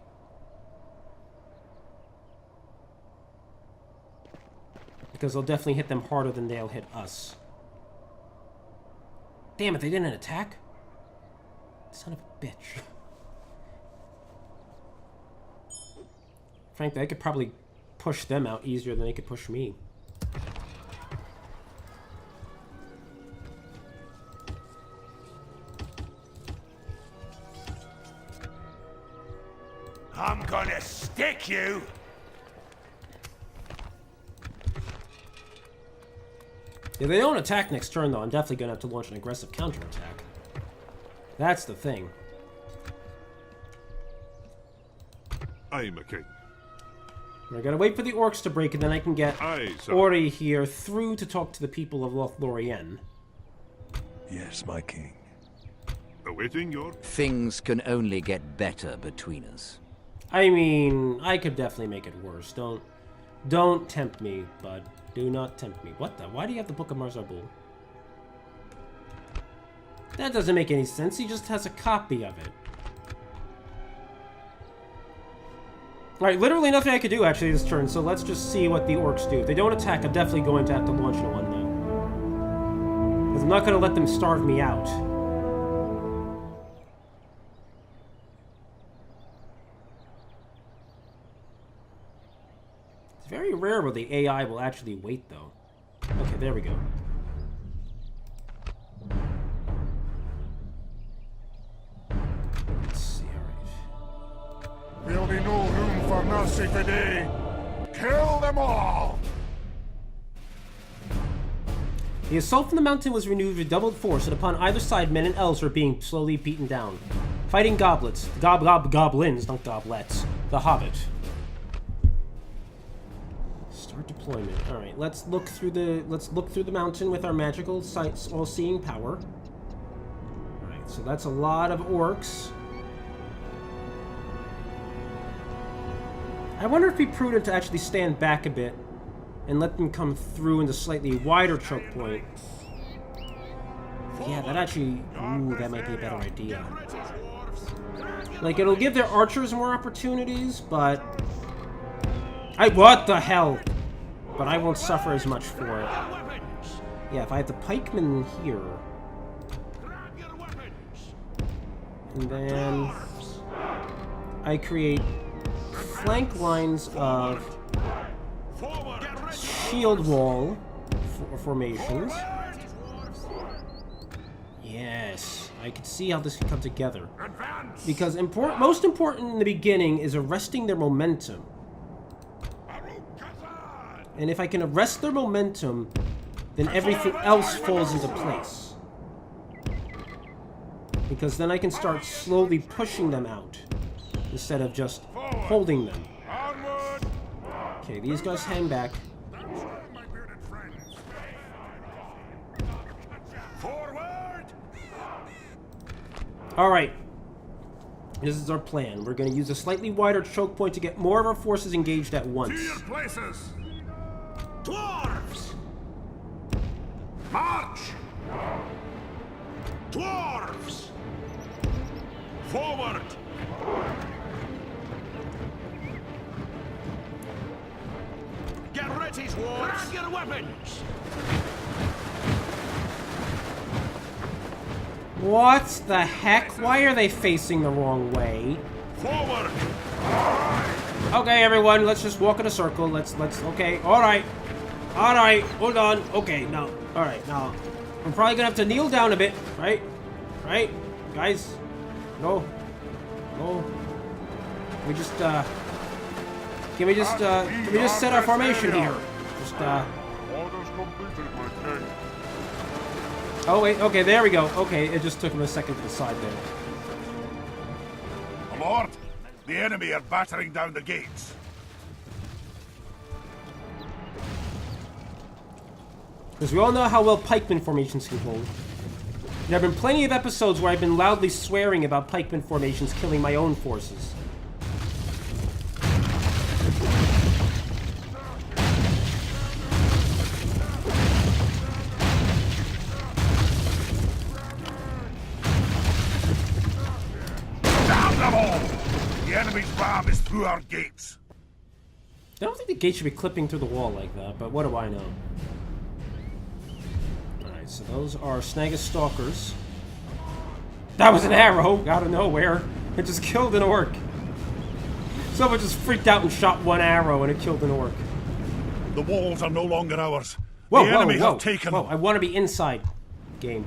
Because they'll definitely hit them harder than they'll hit us. Damn it, they didn't attack? Son of a bitch. Frankly, I could probably push them out easier than they could push me. I'm gonna stick you! If they don't attack next turn, though, I'm definitely gonna have to launch an aggressive counterattack. That's the thing. I'm a king. I gotta wait for the orcs to break, and then I can get Aye, sir. Ori here through to talk to the people of Lothlorien. Yes, my king. Awaiting your... Things can only get better between us. I mean, I could definitely make it worse. Don't tempt me, bud. Do not tempt me. What the? Why do you have the Book of Marzarbul? That doesn't make any sense. He just has a copy of it. Alright, literally nothing I could do, actually, this turn, so let's just see what the orcs do. If they don't attack, I'm definitely going to have to launch one, though. Because I'm not going to let them starve me out. It's very rare where the AI will actually wait, though. Okay, there we go. Let's see, alright. There'll be no room for mercy today. Kill them all! The assault from the mountain was renewed with doubled force, and upon either side men and elves were being slowly beaten down. Fighting goblets. Goblins, not goblets. The Hobbit. Start deployment. Alright, let's look through the mountain with our magical sights, all-seeing power. Alright, so that's a lot of orcs. I wonder if it'd be prudent to actually stand back a bit and let them come through into slightly wider choke point. Yeah, that actually... Ooh, that might be a better idea. Like, it'll give their archers more opportunities, but... What the hell? But I won't suffer as much for it. Yeah, if I have the pikemen here... And then... I create flank lines of shield wall formations. Yes, I can see how this can come together. Because most important in the beginning is arresting their momentum. And if I can arrest their momentum, then everything else falls into place. Because then I can start slowly pushing them out, instead of just holding them. Okay, these guys hang back. Alright. This is our plan. We're going to use a slightly wider choke point to get more of our forces engaged at once. To your places! Dwarves! March! Dwarves! Forward! Get ready, dwarves! Grab your weapons! What the heck? Why are they facing the wrong way? Forward! Okay, everyone, let's just walk in a circle. Okay, alright, hold on. Okay, now, alright, now, I'm probably gonna have to kneel down a bit, right? Right? Guys, no. We just, can we just set our formation here? Just, Orders completed, my king. oh wait, okay, there we go. Okay, it just took him a second to decide there. My lord, the enemy are battering down the gates. Because we all know how well pikeman formations can hold. There have been plenty of episodes where I've been loudly swearing about pikeman formations killing my own forces. Damn them all! The enemy's ram is through our gates. I don't think the gate should be clipping through the wall like that, but what do I know? Alright, so those are Snagus Stalkers. That was an arrow out of nowhere. It just killed an orc. Someone just freaked out and shot one arrow and it killed an orc. The walls are no longer ours. Whoa, the enemy have taken whoa, them. I want to be inside game.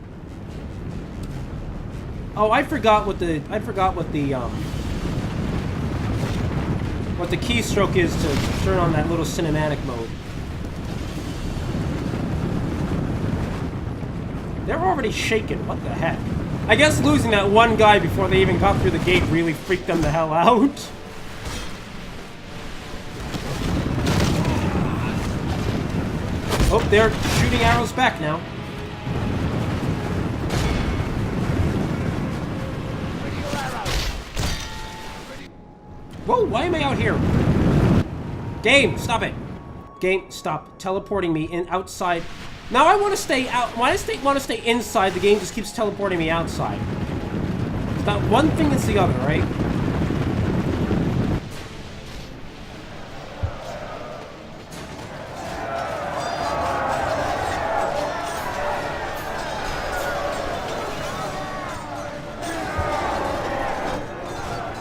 Oh, I forgot what the keystroke is to turn on that little cinematic mode. They're already shaken. What the heck? I guess losing that one guy before they even got through the gate really freaked them the hell out. Oh, they're shooting arrows back now. Whoa, why am I out here? Game, stop it. Game, stop teleporting me in outside. Now I want to stay out. When I want to stay inside, the game just keeps teleporting me outside. It's not one thing, it's the other, right?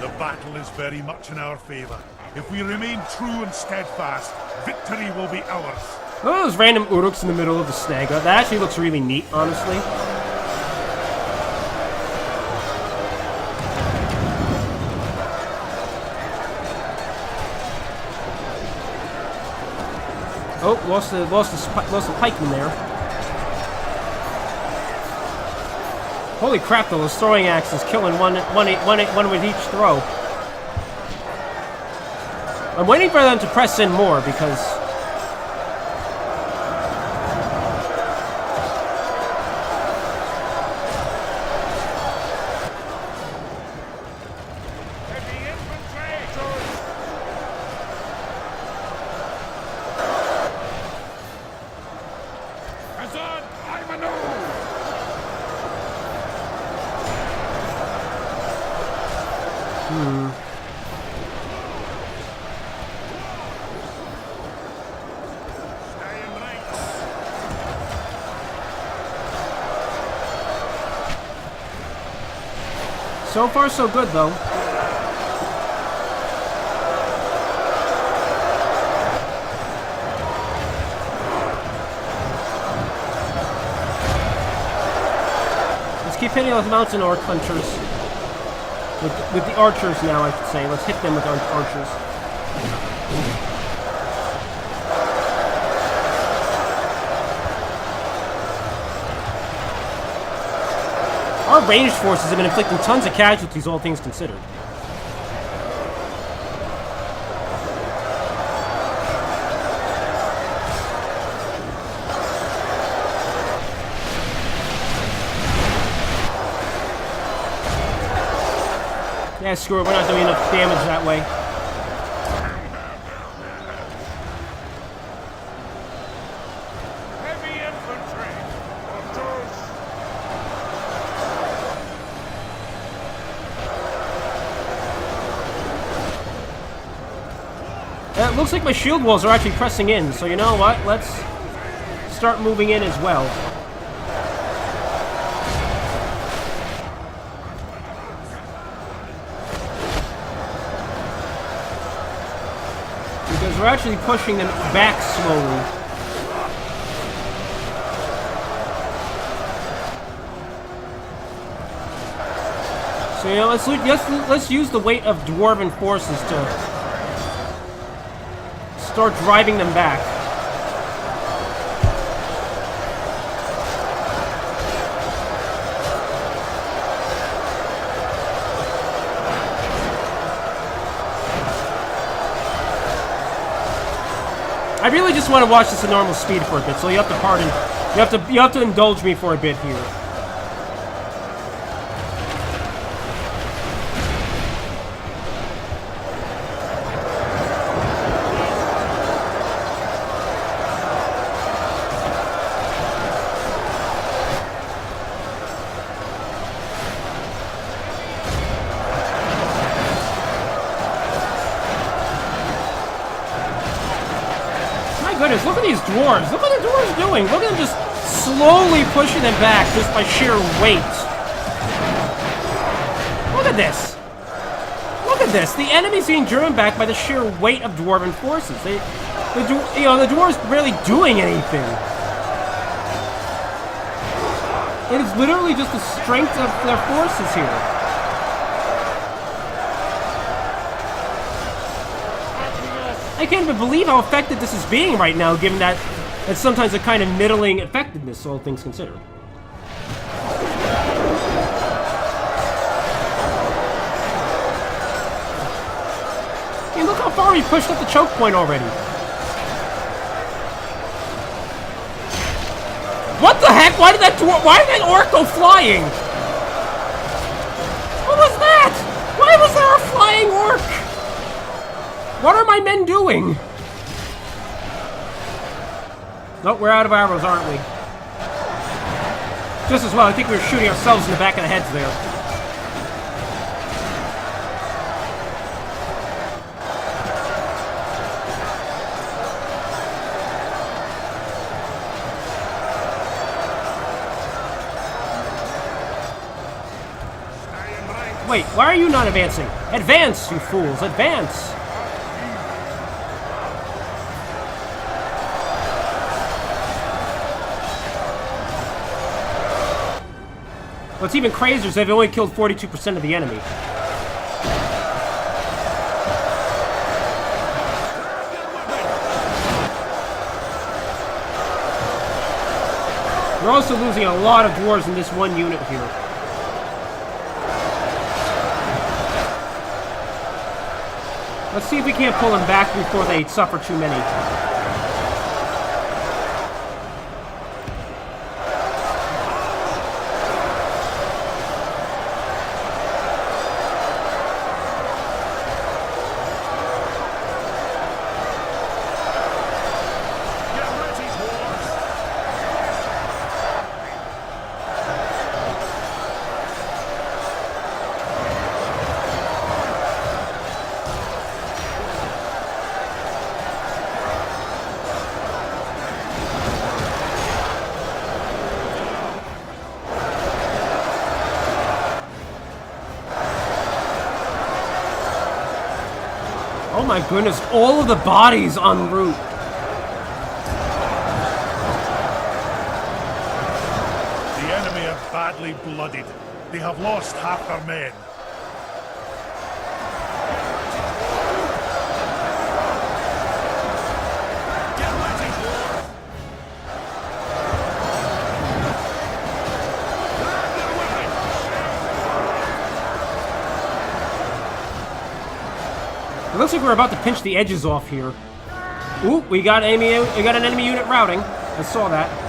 The battle is very much in our favor. If we remain true and steadfast, victory will be ours. Look at those random Uruks in the middle of the Snaga. That actually looks really neat, honestly. Oh, lost the pikeman there. Holy crap, though, those throwing axes killing one with each throw. I'm waiting for them to press in more because... Khazad, I'm a no! Stay in ranks. So far, so good, though. keep hitting those mountain orc hunters. With the archers now, I should say. Let's hit them with our archers. Our ranged forces have been inflicting tons of casualties, all things considered. Yeah, screw it, we're not doing enough damage that way. Heavy infantry! Archers! It looks like my shield walls are actually pressing in, so you know what? Let's start moving in as well. Because we're actually pushing them back slowly. So you know, let's use the weight of dwarven forces to start driving them back. I really just want to watch this at normal speed for a bit, so you have to pardon. You have to indulge me for a bit here. Goodness, look at these dwarves. Look what the dwarves doing. Look at them just slowly pushing them back just by sheer weight. Look at this. Look at this. The enemy's being driven back by the sheer weight of dwarven forces. The dwarves barely doing anything. It is literally just the strength of their forces here. I can't even believe how effective this is being right now, given that it's sometimes a kind of middling effectiveness, all things considered. Hey, look how far we pushed up the choke point already. What the heck? Why did that orc go flying? What was that? Why was there a flying orc? What are my men doing? Nope, we're out of arrows, aren't we? Just as well, I think we were shooting ourselves in the back of the heads there. Wait, why are you not advancing? Advance, you fools, advance! What's even crazier is they've only killed 42% of the enemy. We're also losing a lot of dwarves in this one unit here. Let's see if we can't pull them back before they suffer too many. Oh my goodness, all of the bodies en route. The enemy have badly blooded. They have lost half their men. It looks like we're about to pinch the edges off here. Ooh, we got an enemy unit routing. I saw that.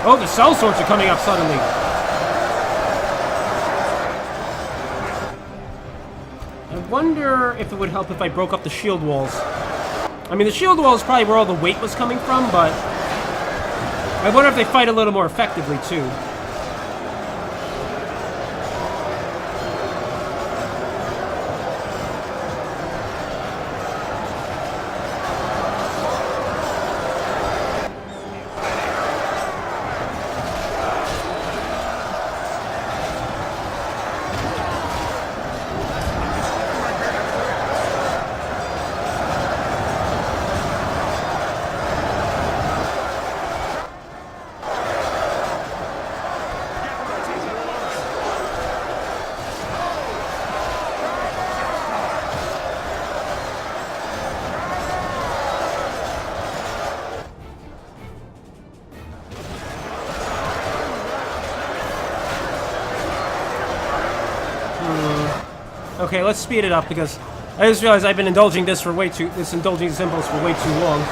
Oh, the cell sorts are coming up suddenly. I wonder if it would help if I broke up the shield walls. I mean, the shield wall is probably where all the weight was coming from, but I wonder if they fight a little more effectively, too. Okay, let's speed it up because I just realized I've been indulging this indulging symbols for way too long.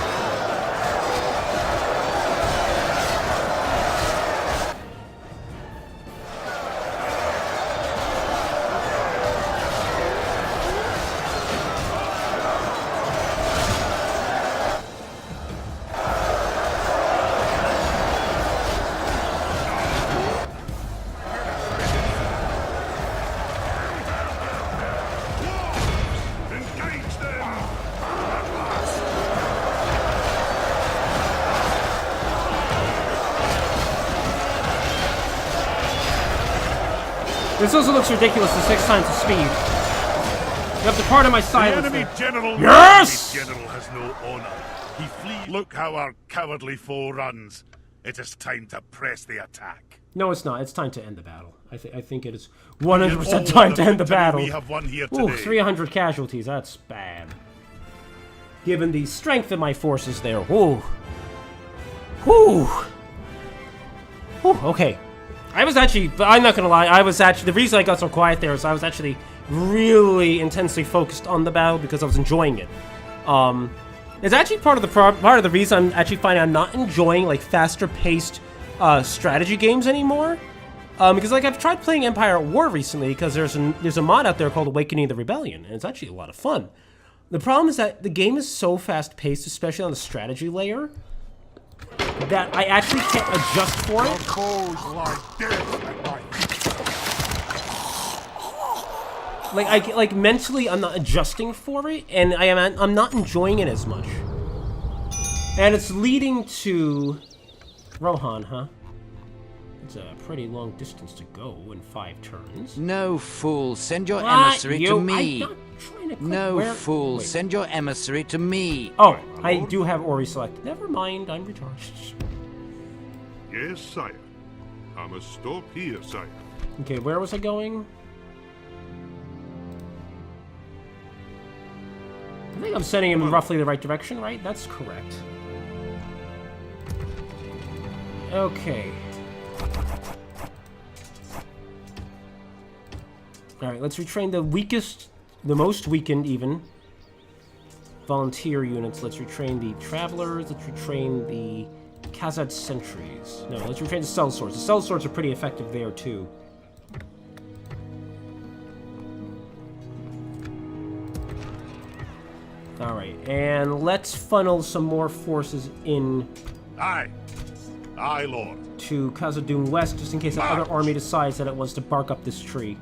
This also looks ridiculous at 6 times the speed. You have to pardon my silence. The enemy general. Yes! The general has no honor. He flees. Look how our cowardly foe runs. It is time to press the attack. No, it's not. It's time to end the battle. I think it is 100% time to end the battle. We have won here today. Ooh, 300 casualties. That's bad. Given the strength of my forces there. Whoa. Whew. Whew, okay. I was actually, I'm not gonna lie, the reason I got so quiet there is I was actually really intensely focused on the battle because I was enjoying it. It's actually part of the reason I'm actually finding I'm not enjoying like faster paced strategy games anymore. Because like I've tried playing Empire at War recently because there's a mod out there called Awakening of the Rebellion, and it's actually a lot of fun. The problem is that the game is so fast paced, especially on the strategy layer, that I actually can't adjust for it. Foes lie dead at my feet. Like mentally, I'm not adjusting for it, and I'm not enjoying it as much. And it's leading to Rohan, huh? It's a pretty long distance to go in 5 turns. No fool, send your emissary to me. I'm not trying to click No fool, send your emissary to me. Oh, I do have Ori selected. Never mind, I'm retarded. Yes, sire. I must stop here, sire. Okay, where was I going? I think I'm sending him in roughly the right direction, right? That's correct. Okay. Alright, let's retrain the most weakened even volunteer units. Let's retrain the travelers. Let's retrain the Khazad sentries. No, let's retrain the cell swords. The cell swords are pretty effective there too. Alright, and let's funnel some more forces in Aye. Aye, Lord. to Khazad-dûm West, just in case the other army decides that it wants to bark up this tree.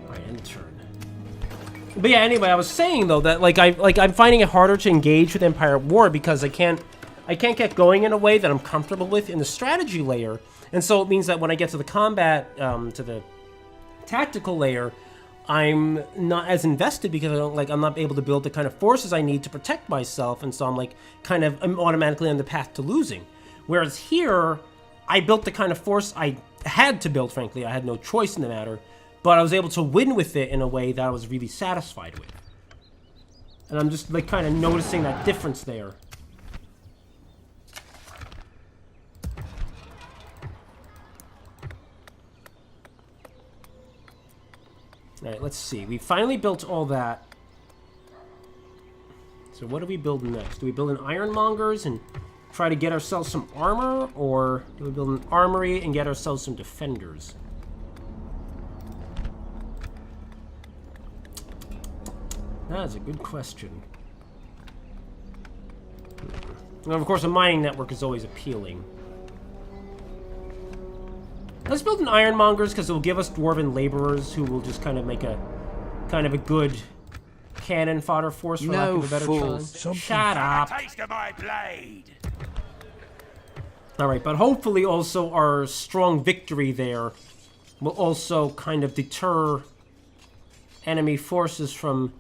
Alright, end turn. But yeah, anyway, I was saying though that I'm finding it harder to engage with Empire at War because I can't get going in a way that I'm comfortable with in the strategy layer, and so it means that when I get to the combat, to the tactical layer, I'm not as invested because I'm not able to build the kind of forces I need to protect myself, and so I'm automatically on the path to losing. Whereas here, I built the kind of force I had to build, frankly. I had no choice in the matter, but I was able to win with it in a way that I was really satisfied with. And I'm just kind of noticing that difference there. Alright, let's see. We finally built all that. So what do we build next? Do we build an ironmongers and try to get ourselves some armor? Or do we build an armory and get ourselves some defenders? That is a good question. And of course, a mining network is always appealing. Let's build an ironmongers because it will give us dwarven laborers who will just kind of make a good cannon fodder force for lack of a better term. Shut up. Taste of my blade. All right, but hopefully also our strong victory there will also kind of deter enemy forces from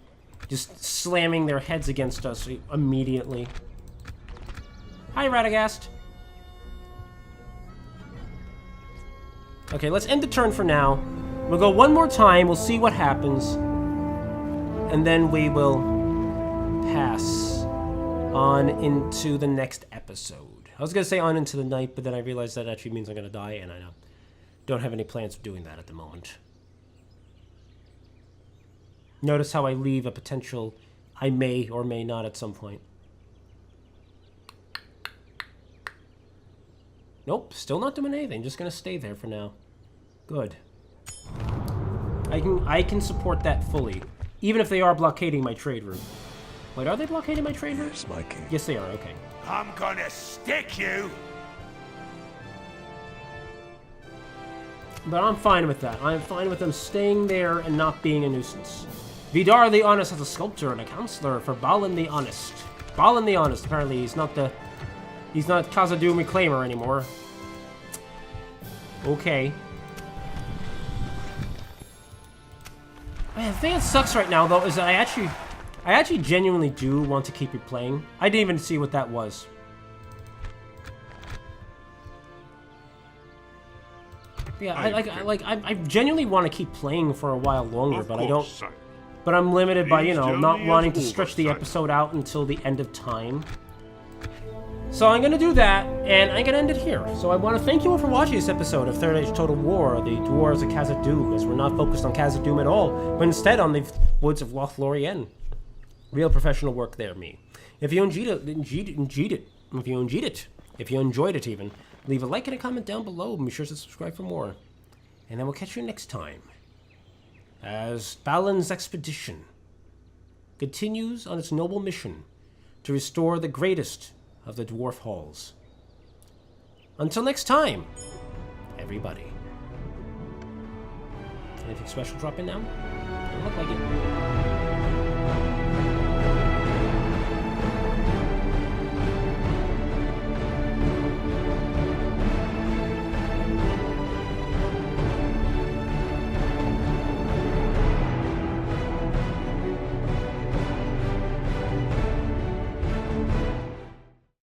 just slamming their heads against us immediately. Hi, Radagast. Okay, let's end the turn for now. We'll go one more time, we'll see what happens, and then we will pass on into the next episode. I was going to say on into the night, but then I realized that actually means I'm going to die, and I don't have any plans of doing that at the moment. Notice how I leave a potential I may or may not at some point. Nope, still not doing anything. Just gonna stay there for now. Good. I can support that fully, even if they are blockading my trade route. Wait, are they blockading my trade route? Yes, my king. Yes, they are. Okay. I'm gonna stick you. But I'm fine with that. I'm fine with them staying there and not being a nuisance. Vidar the Honest has a sculptor and a counselor for Balin the Honest. Balin the Honest. Apparently, he's not Khazad-dûm Reclaimer anymore. Okay. Man, the thing that sucks right now, though, is that I actually genuinely do want to keep replaying. I didn't even see what that was. Yeah, I genuinely want to keep playing for a while longer, but I don't. Sire. But I'm limited by, Please tell not me wanting it's to stretch the over, sire. episode out until the end of time. So I'm going to do that, and I'm going to end it here. So I want to thank you all for watching this episode of Third Age Total War, the Dwarves of Khazad-dûm, as we're not focused on Khazad-dûm at all, but instead on the woods of Lothlorien. Real professional work there, me. If you enjoyed it even, leave a like and a comment down below, and be sure to subscribe for more. And then we'll catch you next time, as Balin's expedition continues on its noble mission to restore the greatest of the dwarf halls. Until next time, everybody. Anything special drop in now? Doesn't look like it.